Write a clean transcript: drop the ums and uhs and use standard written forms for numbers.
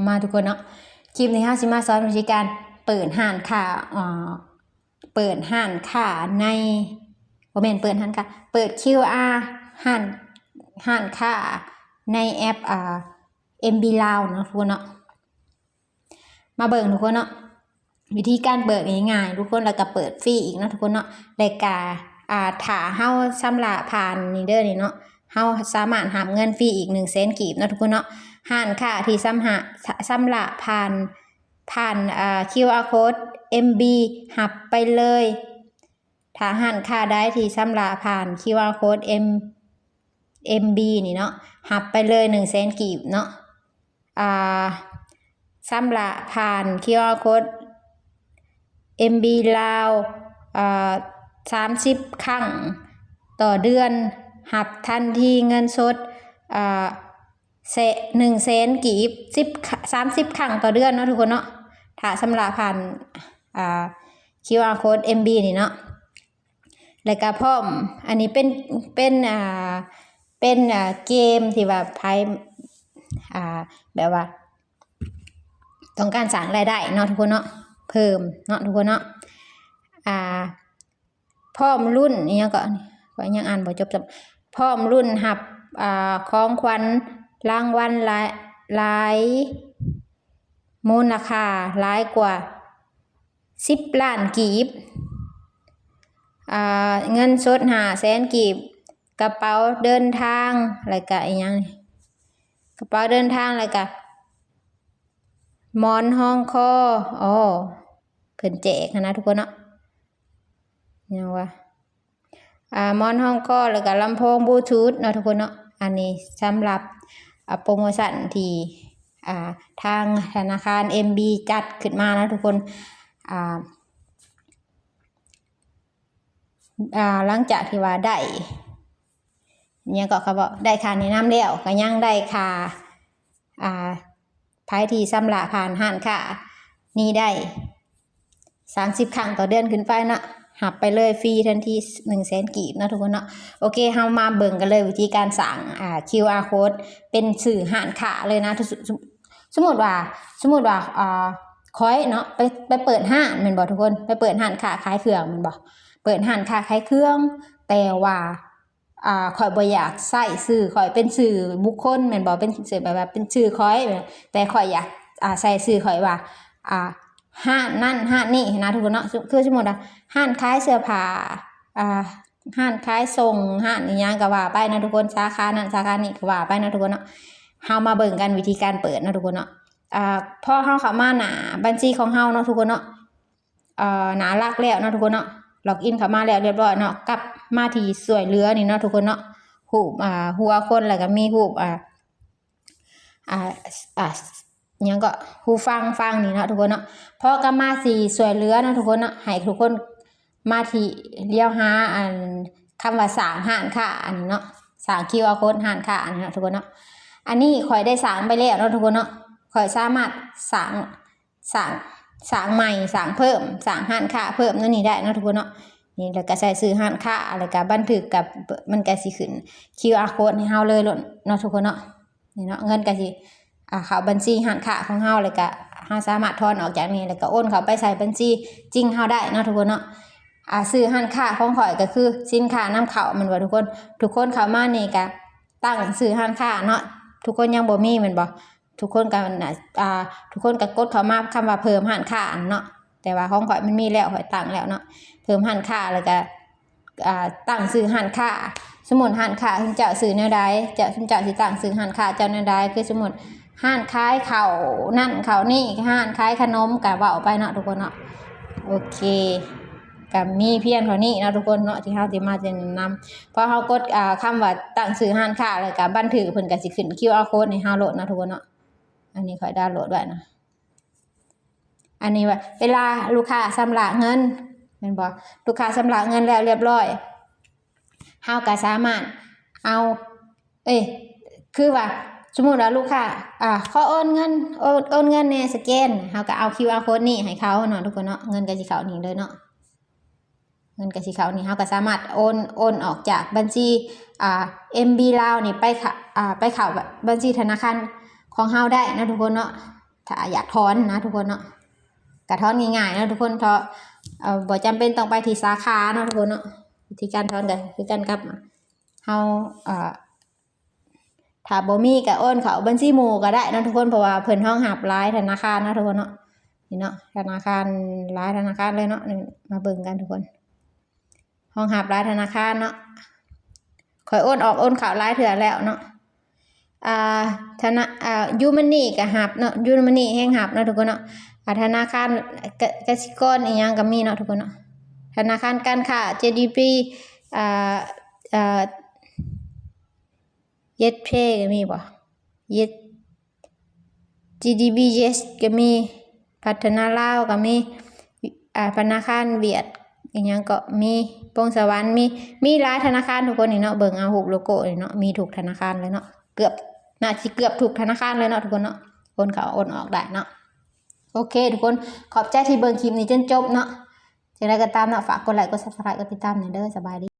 มาทุกคนเนาะคลิปนี้สิมาสอนวิธีการเปิดห้านค้าเปิดห้านค้าในบ่แม่นเปิดห้านค้าเปิด QR ห้านค้าในแอปMB Lao เนาะทุกคนเนาะมาเบิ่งทุกคนเนาะวิธีการเปิดง่ายๆทุกคนแล้วก็เปิดฟรีอีกเนาะทุกคนเนาะรายการถ้าเฮาชำระผ่านนี่เด้อนี่เนาะเฮาสามารถหาเงินฟรีอีก100,000 กีบเนาะทุกคนเนาะห้านค้าที่ชำระผ่านQR code MB หับไปเลยถ้าห้านค้าได้ที่ชำระผ่าน QR code MB นี่เนาะหับไปเลย100,000 กีบเนาะชำระผ่าน QR code MB ลาว30 ครั้งต่อเดือนหับทันทีเงินสด100,000 กีบ30 ครั้งต่อเดือนเนาะทุกคนเนาะถ้าชำระผ่านQR code MB นี่เนาะแล้วก็พร้อมอันนี้เป็นเกมที่ว่าไพ่แบบว่าต้องการสร้างรายได้เนาะทุกคนเนาะเพิ่มเนาะทุกคนเนาะพร้อมรุ่นนี่ก็ยังอ่านบ่จบพร้อมรุ่นหับของขวัญรางวัลหลายมูลค่าหลายกว่า10 ล้านกีบเงินสด500,000 กีบกระเป๋าเดินทางอะไรกะอีหยังกระเป๋าเดินทางอะไรกะหมอนห้องคอเพิ่นแจกนะทุกคนเนาะยังว่าหมอนห้องคอแล้วก็ลำโพงบลูทูธเนาะทุกคนเนาะอันนี้สำหรับโปรโมชั่นที่ทางธนาคาร MB จัดขึ้นมานะทุกคนหลังจากที่ว่าได้เนี่ยก็เขาบอกได้ค่าแนะนำแล้วก็ยังได้ค่าไพ่ที่ชำระผ่านห้านค้านี่ได้30 ครั้งต่อเดือนขึ้นไปเนาะหับไปเลยฟรีทันที100,000 กีบนะทุกคนเนาะโอเคเฮามาเบิ่งกันเลยวิธีการสั่งQR code เป็นสื่อห้านค้าเลยนะสมมติว่าค้อยเนาะไปเปิดห้านแม่นบ่ทุกคนไปเปิดห้านค้าขายเครื่องแม่นบ่เปิดห้านค้าขายเครื่องแต่ว่าข่อยบ่อยากใส่ชื่อข่อยเป็นชื่อบุคคลแม่นบ่เป็นชื่อแบบเป็นชื่อข่อยแต่ข่อยอยากใส่ชื่อข่อยว่าห้านนั่นห้านนี่นะทุกคนเนาะคือสมมุติว่าห้านขายเสื้อผ้าห้านขายส่งห้านอีหยังก็ว่าไปนะทุกคนสาขานั้นสาขานี้ก็ว่าไปนะทุกคนเนาะเฮามาเบิ่งกันวิธีการเปิดนะทุกคนเนาะพอเฮาเข้ามาหน้าบัญชีของเฮาเนาะทุกคนเนาะหน้าหลักแล้วเนาะทุกคนเนาะล็อกอินเข้ามาแล้วเรียบร้อยเนาะกลับมาที่สวยเหลือนี่เนาะทุกคนเนาะรูปหัวคนแล้วก็มีรูปยังก็หูฟังนี่เนาะทุกคนเนาะพอกลับมาสีสวยเหลือเนาะทุกคนเนาะให้ทุกคนมาที่เลี้ยวหาคำว่าสร้างห้านค้าอันนี้เนาะสร้าง QR code ห้านค้าอันนี้เนาะทุกคนเนาะอันนี้ข่อยได้สร้างไปแล้วเนาะทุกคนเนาะข่อยสามารถสร้างใหม่สร้างเพิ่มสร้างห้านค้าเพิ่มนั่นนี่ได้เนาะทุกคนเนาะนี่แล้วก็ใส่ซื้อห้านค้าแล้วก็บันทึกกับมันก็สิขึ้น QR code ให้เฮาเลยเนาะทุกคนเนาะนี่เนาะเงินก็สิเข้าบัญชีห้านค้าของเฮาแล้วก็เฮาสามารถถอนออกจากนี้แล้วก็โอนเข้าไปใส่บัญชีจริงเฮาได้เนาะทุกคนเนาะซื้อห้านค้าของข่อยก็คือสินค้านำเข้ามันบ่ทุกคนเข้ามานี่ก็ตั้งซื้อห้านค้าเนาะทุกคนยังบ่มีแม่นบ่ทุกคนก็ทุกคนก็กดเข้ามาคำว่าเพิ่มห้านค้าเนาะแต่ว่าของข่อยมันมีแล้วข่อยตั้งแล้วเนาะเพิ่มห้านค้าแล้วก็ตั้งซื้อห้านค้าสมมุติห้านค้าคุณเจ้าซื้อแนวใดคุณเจ้าสิตั้งซื้อห้านค้าเจ้าแนวใดคือสมมุติห้านขายข้าวนั่นข้าวนี่ห้านขายขนมก็เว้าไปเนาะทุกคนเนาะโอเคก็มีเพียงเท่านี้เนาะทุกคนเนาะที่เฮาสิมาแนะนำพอเฮากดคำว่าตั้งซื้อห้านค้าแล้วก็บันทึกเพิ่นก็สิขึ้น QR code ให้เฮาโหลดเนาะทุกคนเนาะอันนี้ค่อยดาวน์โหลดไว้นะอันนี้ว่าเวลาลูกค้าชำระเงินแม่นบ่ลูกค้าชำระเงินแล้วเรียบร้อยเฮาก็สามารถเอาคือว่าสมมุติว่าลูกค้าขอโอนเงินในสแกนเฮาก็เอา QR code นี่ให้เขาเนาะทุกคนเนาะเงินก็สิเข้านี่เลยเนาะเงินก็สิเข้านี่เฮาก็สามารถโอนออกจากบัญชีMB Lao นี่ไปเข้าบัญชีธนาคาร ของเฮาได้นะทุกคนเนาะถ้าอยากถอนนะทุกคนเนาะกะถอนง่ายๆนะทุกคนเพราะบ่จำเป็นต้องไปที่สาขาเนาะทุกคนเนาะวิธีการถอนก็คือกันกับเฮาถ้าบ่มีก็โอนเข้าบัญชีหมู่ก็ได้นะทุกคนเพราะว่าเพิ่นรองรับหลายธนาคารนะทุกคนเนาะนี่เนาะธนาคารหลายธนาคารเลยเนาะนี่มาเบิ่งกันทุกคนรองรับหลายธนาคารเนาะข่อยโอนออกโอนเข้าหลายเทื่อแล้วเนาะยูมันนี่ก็รับเนาะยูมันนี่แฮงรับเนาะทุกคนเนาะธนาคารกสิกรอีหยังก็มีเนาะทุกคนเนาะธนาคารการค้า JDP Yetpay ก็มีบ่ GDB Yes ก็มีพัฒนาลาวก็มีธนาคารเวียดอีหยังก็มีปงสวรรค์มีหลายธนาคารทุกคนนี่เนาะเบิ่งเอารูปโลโก้นี่เนาะมีทุกธนาคารเลยเนาะเกือบน่าสิเกือบทุกธนาคารเลยเนาะทุกคนเนาะโอนเข้าโอนออกได้เนาะโอเคทุกคนขอบใจที่เบิ่งคลิปนี้จนจบเนาะจังได๋ก็ตามเนาะฝากกดไลค์กด Subscribe กดติดตามหน่อยเด้อสบายดี